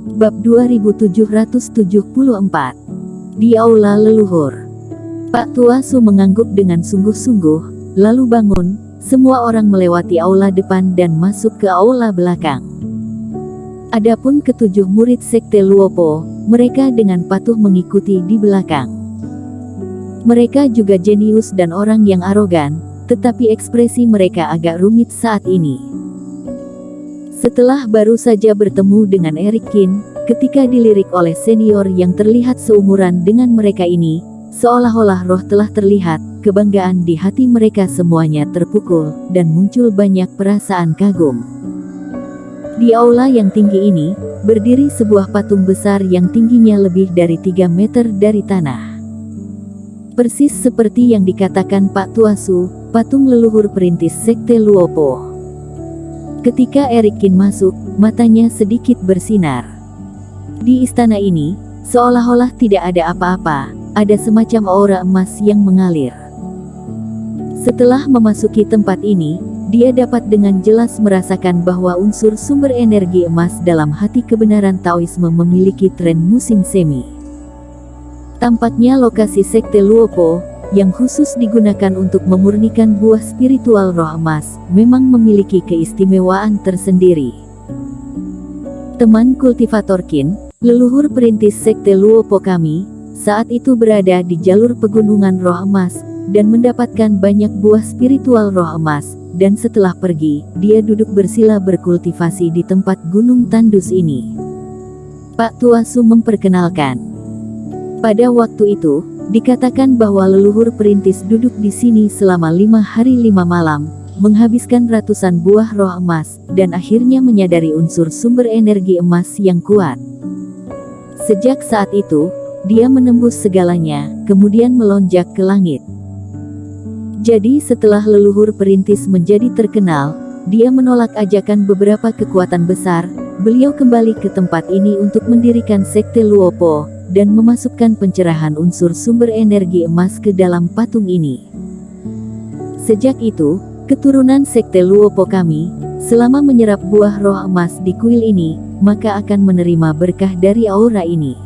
Bab 2774. Di Aula Leluhur. Pak Tua Su mengangguk dengan sungguh-sungguh, lalu bangun. Semua orang melewati aula depan dan masuk ke aula belakang. Adapun ketujuh murid sekte Luopo, mereka dengan patuh mengikuti di belakang. Mereka juga jenius dan orang yang arogan, tetapi ekspresi mereka agak rumit saat ini. Setelah baru saja bertemu dengan Eric Kin, ketika dilirik oleh senior yang terlihat seumuran dengan mereka ini, seolah-olah roh telah terlihat, kebanggaan di hati mereka semuanya terpukul, dan muncul banyak perasaan kagum. Di aula yang tinggi ini, berdiri sebuah patung besar yang tingginya lebih dari 3 meter dari tanah. Persis seperti yang dikatakan Pak Tua Su, patung leluhur perintis sekte Luopo. Ketika Eric Kin masuk, matanya sedikit bersinar. Di istana ini, seolah-olah tidak ada apa-apa, ada semacam aura emas yang mengalir. Setelah memasuki tempat ini, dia dapat dengan jelas merasakan bahwa unsur sumber energi emas dalam hati kebenaran Taoisme memiliki tren musim semi. Tampaknya lokasi sekte Luopo, yang khusus digunakan untuk memurnikan buah spiritual roh emas, memang memiliki keistimewaan tersendiri. Teman kultivator Kin, leluhur perintis sekte Luopo kami, saat itu berada di jalur pegunungan roh emas, dan mendapatkan banyak buah spiritual roh emas, dan setelah pergi, dia duduk bersila berkultivasi di tempat gunung tandus ini. Pak Tua Su memperkenalkan. Pada waktu itu, dikatakan bahwa leluhur perintis duduk di sini selama 5 hari 5 malam, menghabiskan ratusan buah roh emas, dan akhirnya menyadari unsur sumber energi emas yang kuat. Sejak saat itu, dia menembus segalanya, kemudian melonjak ke langit. Jadi setelah leluhur perintis menjadi terkenal, dia menolak ajakan beberapa kekuatan besar, beliau kembali ke tempat ini untuk mendirikan sekte Luopo, dan memasukkan pencerahan unsur sumber energi emas ke dalam patung ini. Sejak itu, keturunan sekte Luopo kami, selama menyerap buah roh emas di kuil ini, maka akan menerima berkah dari aura ini.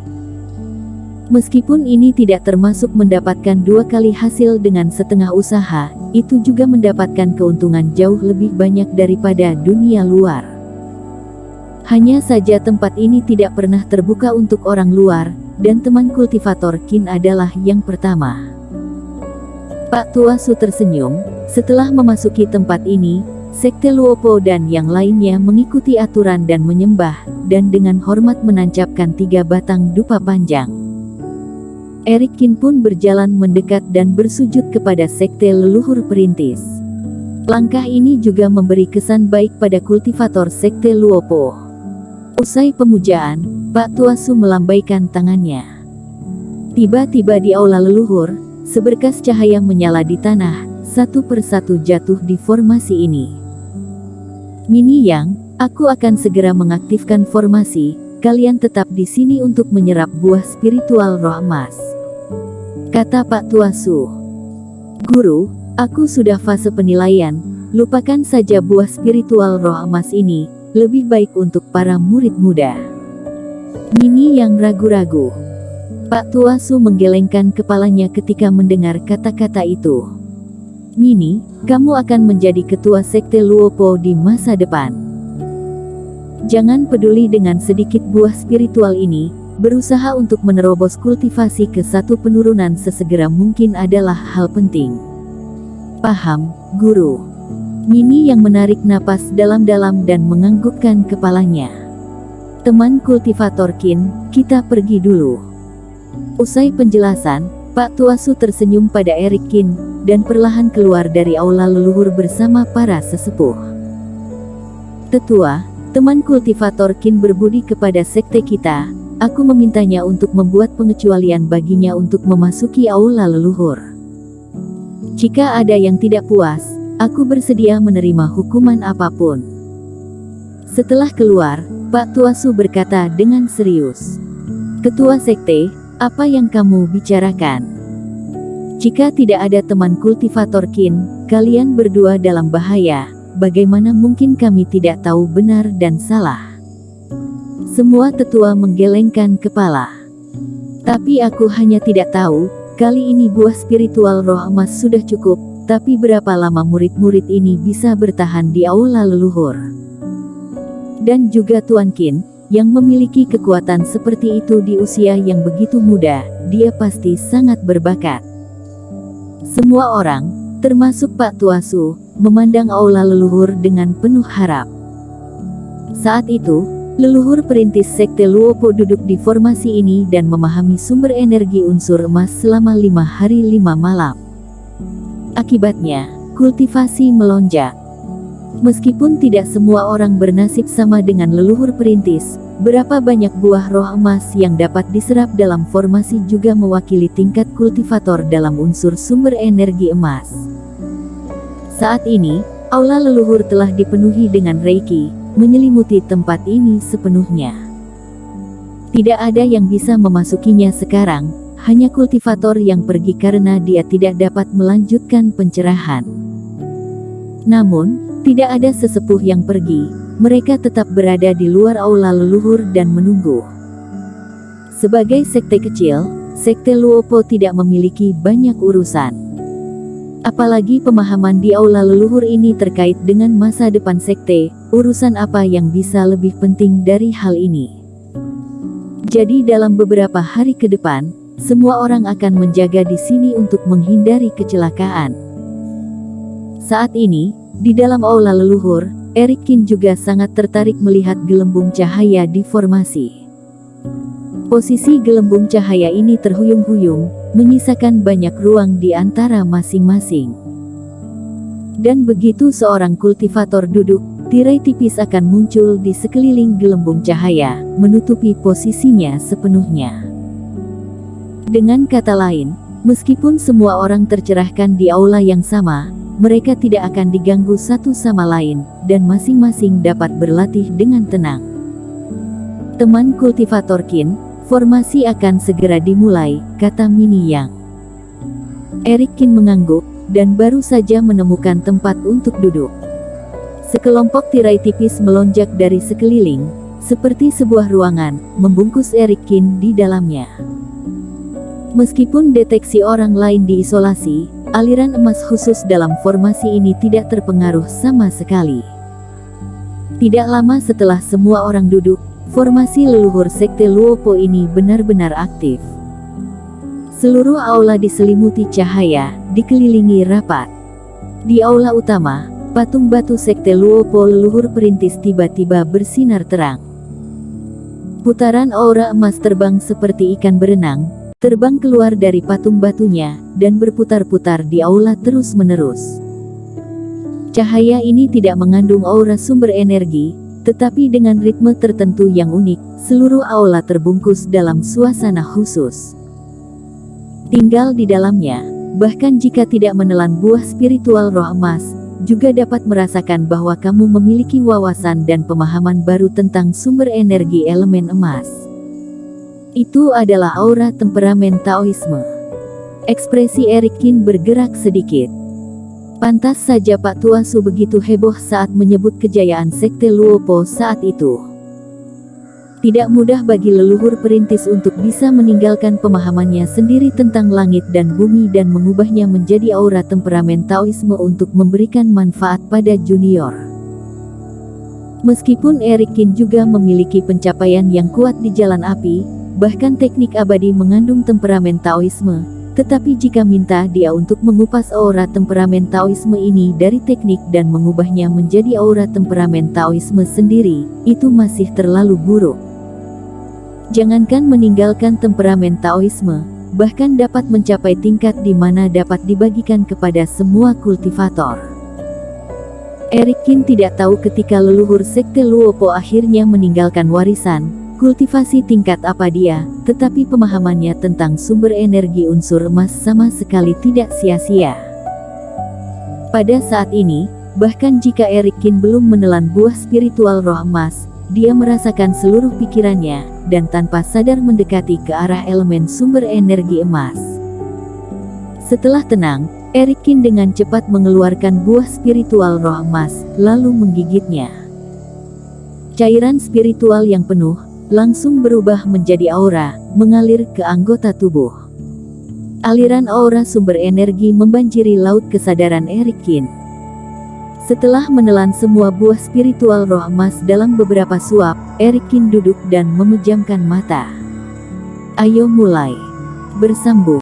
Meskipun ini tidak termasuk mendapatkan 2 kali hasil dengan setengah usaha, itu juga mendapatkan keuntungan jauh lebih banyak daripada dunia luar. Hanya saja tempat ini tidak pernah terbuka untuk orang luar, dan teman kultivator Kin adalah yang pertama. Pak Tua Su tersenyum. Setelah memasuki tempat ini, sekte Luopo dan yang lainnya mengikuti aturan dan menyembah, dan dengan hormat menancapkan 3 batang dupa panjang. Eric Kin pun berjalan mendekat dan bersujud kepada sekte leluhur perintis. Langkah ini juga memberi kesan baik pada kultivator sekte Luopo. Usai pemujaan, Pak Tua Su melambaikan tangannya. Tiba-tiba di aula leluhur, seberkas cahaya menyala di tanah, satu persatu jatuh di formasi ini. Mini Yang, aku akan segera mengaktifkan formasi, kalian tetap di sini untuk menyerap buah spiritual roh emas, kata Pak Tua Su. Guru, aku sudah fase penilaian, lupakan saja buah spiritual roh emas ini, lebih baik untuk para murid muda. Mini Yang ragu-ragu. Pak Tua Su menggelengkan kepalanya ketika mendengar kata-kata itu. Mini, kamu akan menjadi ketua sekte Luopo di masa depan. Jangan peduli dengan sedikit buah spiritual ini, berusaha untuk menerobos kultivasi ke satu penurunan sesegera mungkin adalah hal penting. Paham, Guru. Mini yang menarik napas dalam-dalam dan menganggukkan kepalanya. Teman kultivator Kin, kita pergi dulu. Usai penjelasan, Pak Tua Su tersenyum pada Eric Kin, dan perlahan keluar dari aula leluhur bersama para sesepuh. Tetua, teman kultivator Kin berbudi kepada sekte kita, aku memintanya untuk membuat pengecualian baginya untuk memasuki aula leluhur. Jika ada yang tidak puas, aku bersedia menerima hukuman apapun. Setelah keluar, Pak Tua Su berkata dengan serius. Ketua sekte, apa yang kamu bicarakan? Jika tidak ada teman kultivator Kin, kalian berdua dalam bahaya, bagaimana mungkin kami tidak tahu benar dan salah? Semua tetua menggelengkan kepala. Tapi aku hanya tidak tahu, kali ini buah spiritual roh emas sudah cukup, tapi berapa lama murid-murid ini bisa bertahan di aula leluhur? Dan juga Tuan Qin, yang memiliki kekuatan seperti itu di usia yang begitu muda, dia pasti sangat berbakat. Semua orang, termasuk Pak Tua Su, memandang aula leluhur dengan penuh harap. Saat itu, leluhur perintis Sekte Luopo duduk di formasi ini dan memahami sumber energi unsur emas selama 5 hari 5 malam. Akibatnya, kultivasi melonjak. Meskipun tidak semua orang bernasib sama dengan leluhur perintis, berapa banyak buah roh emas yang dapat diserap dalam formasi juga mewakili tingkat kultivator dalam unsur sumber energi emas. Saat ini, aula leluhur telah dipenuhi dengan Reiki, menyelimuti tempat ini sepenuhnya. Tidak ada yang bisa memasukinya sekarang, hanya kultivator yang pergi karena dia tidak dapat melanjutkan pencerahan. Namun, tidak ada sesepuh yang pergi, mereka tetap berada di luar aula leluhur dan menunggu. Sebagai sekte kecil, Sekte Luopo tidak memiliki banyak urusan. Apalagi pemahaman di aula leluhur ini terkait dengan masa depan sekte, urusan apa yang bisa lebih penting dari hal ini. Jadi dalam beberapa hari ke depan, semua orang akan menjaga di sini untuk menghindari kecelakaan. Saat ini, di dalam aula leluhur, Eric Qin juga sangat tertarik melihat gelembung cahaya di formasi. Posisi gelembung cahaya ini terhuyung-huyung, menyisakan banyak ruang di antara masing-masing. Dan begitu seorang kultivator duduk, tirai tipis akan muncul di sekeliling gelembung cahaya, menutupi posisinya sepenuhnya. Dengan kata lain, meskipun semua orang tercerahkan di aula yang sama, mereka tidak akan diganggu satu sama lain, dan masing-masing dapat berlatih dengan tenang. Teman kultivator Qin, formasi akan segera dimulai, kata Mini Yang. Eric Qin mengangguk, dan baru saja menemukan tempat untuk duduk. Sekelompok tirai tipis melonjak dari sekeliling, seperti sebuah ruangan, membungkus Eric Qin di dalamnya. Meskipun deteksi orang lain diisolasi, aliran emas khusus dalam formasi ini tidak terpengaruh sama sekali. Tidak lama setelah semua orang duduk, formasi leluhur Sekte Luopo ini benar-benar aktif. Seluruh aula diselimuti cahaya, dikelilingi rapat. Di aula utama, patung batu Sekte Luopo leluhur perintis tiba-tiba bersinar terang. Putaran aura emas terbang seperti ikan berenang, terbang keluar dari patung batunya, dan berputar-putar di aula terus-menerus. Cahaya ini tidak mengandung aura sumber energi, tetapi dengan ritme tertentu yang unik, seluruh aula terbungkus dalam suasana khusus. Tinggal di dalamnya, bahkan jika tidak menelan buah spiritual roh emas, juga dapat merasakan bahwa kamu memiliki wawasan dan pemahaman baru tentang sumber energi elemen emas. Itu adalah aura temperamen Taoisme. Ekspresi Eric Qin bergerak sedikit. Pantas saja Pak Tua Su begitu heboh saat menyebut kejayaan Sekte Luopo saat itu. Tidak mudah bagi leluhur perintis untuk bisa meninggalkan pemahamannya sendiri tentang langit dan bumi dan mengubahnya menjadi aura temperamen Taoisme untuk memberikan manfaat pada junior. Meskipun Eric Qin juga memiliki pencapaian yang kuat di jalan api, bahkan teknik abadi mengandung temperamen Taoisme, tetapi jika minta dia untuk mengupas aura temperamen Taoisme ini dari teknik dan mengubahnya menjadi aura temperamen Taoisme sendiri, itu masih terlalu buruk. Jangankan meninggalkan temperamen Taoisme, bahkan dapat mencapai tingkat di mana dapat dibagikan kepada semua kultivator. Eric Qin tidak tahu ketika leluhur Sekte Luopo akhirnya meninggalkan warisan, kultivasi tingkat apa dia, tetapi pemahamannya tentang sumber energi unsur emas sama sekali tidak sia-sia. Pada saat ini, bahkan jika Eric Qin belum menelan buah spiritual roh emas, dia merasakan seluruh pikirannya, dan tanpa sadar mendekati ke arah elemen sumber energi emas. Setelah tenang, Eric Qin dengan cepat mengeluarkan buah spiritual roh emas, lalu menggigitnya. Cairan spiritual yang penuh, langsung berubah menjadi aura, mengalir ke anggota tubuh. Aliran aura sumber energi membanjiri laut kesadaran Erikin. Setelah menelan semua buah spiritual roh emas dalam beberapa suap, Erikin duduk dan memejamkan mata. Ayo mulai. Bersambung.